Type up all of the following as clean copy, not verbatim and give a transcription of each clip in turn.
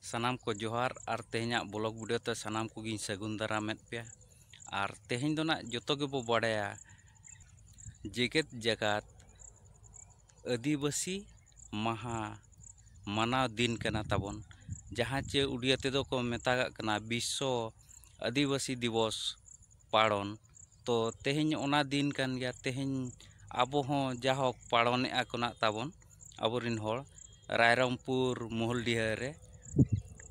सानाम को जोहार और तेहना ब्लॉग वीडियो ते सानाम को सगुन दारामेद पे और तेहन दो ना जो गेबो बाड़ाया जेगेत जगत आदिवासी महा मानाव दिन कना ताबन जहाँ चे उड़िया तेदो को मेतागा कना विश्व आदिवासी दिवस पालन तो तेहन ओना दिन कान गया तेहन आबो हों जाहक पालने आकोना ताबन आबोरिन होड़ रायरंगपुर मोहलडिहा रे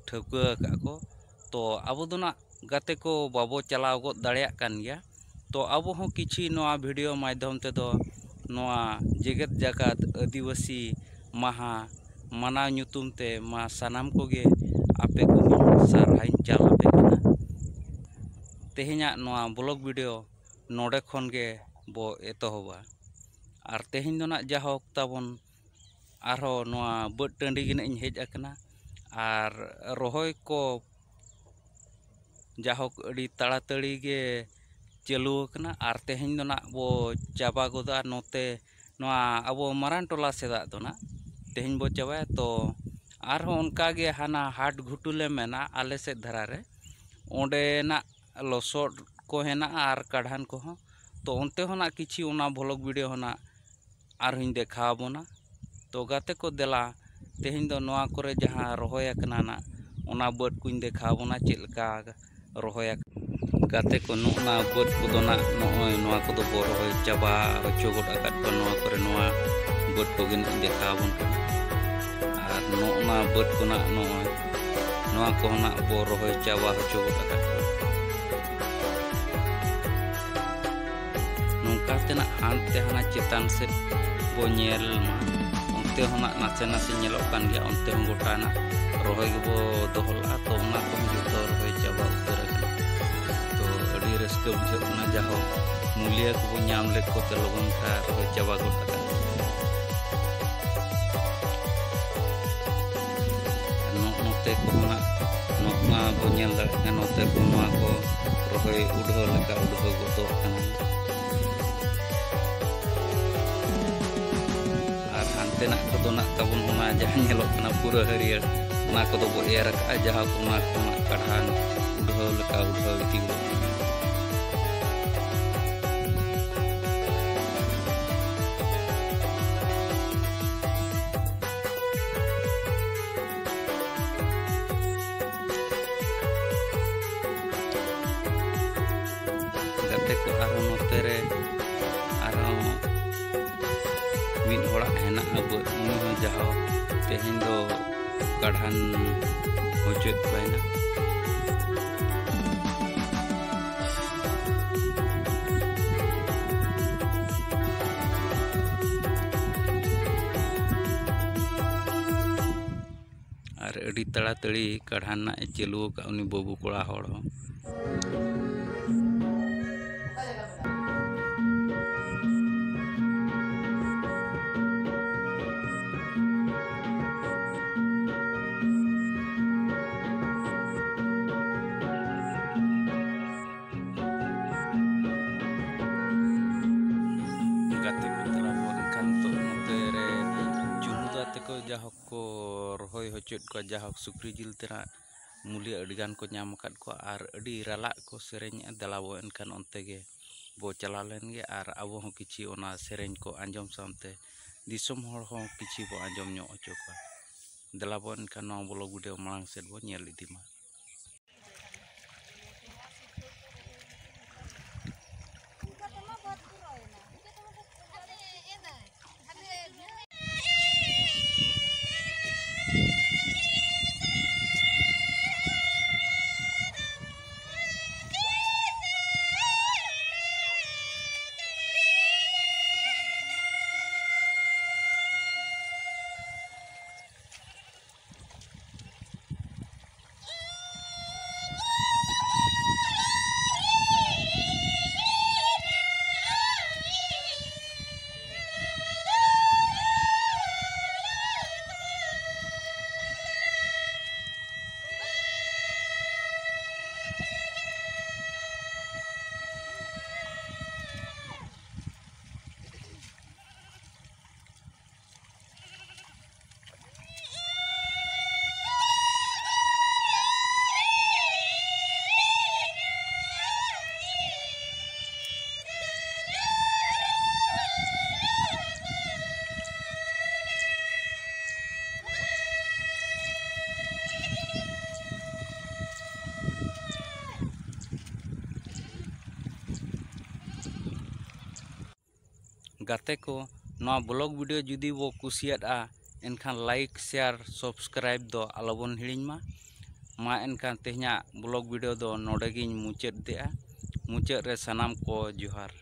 ठौका को तो अब दोना गाते को बाबो चलाव गो दाड़िया कान गया तो अब हों किछि नोआ वीडियो माध्यम तेदो नोआ जेगेत जगत आदिवासी महा मानाव ᱧᱩᱛᱩᱢ ते मा सानाम कोगे आपे को सारहाइन चाल आपे कना तेहना नोआ ब्लॉग वीडियो नोडे खन गे बो एतोहबा और तेहन दोना जाहक ताबन आरो नोआ बड टंडी गिन इन हेज अकना और रोहय को जाहक अड़ी ताड़ाताड़ी गे चालू अकना और तेहन दोना बो चाबा गोदा नोते नोआ अब मारान टोला सेदा दोना तेहन बो चाबाय तो आरो उनका गे हाना हाट घुटुले मेना आले से धरा रे ओंडे ना लसोड को हेना और काढ़ान को हो तो उनते होना किछि ओना ब्लॉग वीडियो होना आरहिं देखा बोना तो गाते को देला तेहन दो नोआ करे जहाँ रोहय अकना ना ओना बड कुछ देखा बोना चेलका रोहय गाते को नोना बड को दोना नोय नोआ को दो बो रोहय चाबा होचो गोड अकत को नोआ करे नोआ बड को गिन देखा बोन और नोना बड को ना नोय नोआ को ना बो रोहय चाबा होचो गोड अकत नोंकातेना हानते हाना चेतान से बो nail onte hona nase nase nyelok kan gya onte hon gota na rohoy go dohla to ona ko joto rohoy chaba utar to adi raska bujhak na jaho mulia ko nyam lek ko telogon tha rohoy chaba gota kan note ko na nokna bo nyel da note ko ma ko rohoy udho leka udho goto kan तेना को दोना ताबन होना जहाँ नेलोक ना पूरा हरियर ना को दो बो एर का जहाँ को ना काढ़ान उड़ो लका उड़ो इति गाते को आरो नोते रे आरो मिद होड़ा हेना अब उनी जहाँ तेहन दो काढ़ान होचोत पाइना और अड़ी ताड़ाताड़ी काढ़ान ना चालू का उनी बाबू कोड़ा होड़ हो को जाहक को रोहय होचोत को जाहक सुक्री जिल तेना मूल्य अडिगान को नाम अकाद को और अडी राला को सेरेंग दलाबो एनखान onte गे बो चला लेन गे और आबो हो किछि ओना सेरेंग को आंजम सामते दिसम होड़ हो किछि बो आंजम ᱧᱚᱜ होचो को दलाबो एनखान नो ब्लॉग वीडियो मांग सेट बो नेल इदिमा गाते को नवा ब्लॉग वीडियो जुदी बो कुसियादा एनखान लाइक शेयर सब्सक्राइब दो आलोबन हिड़िंग मा एनखान तेहना ब्लॉग वीडियो दो नोडेगिन मुचाद देआ मुचाद रे सनाम को जोहार।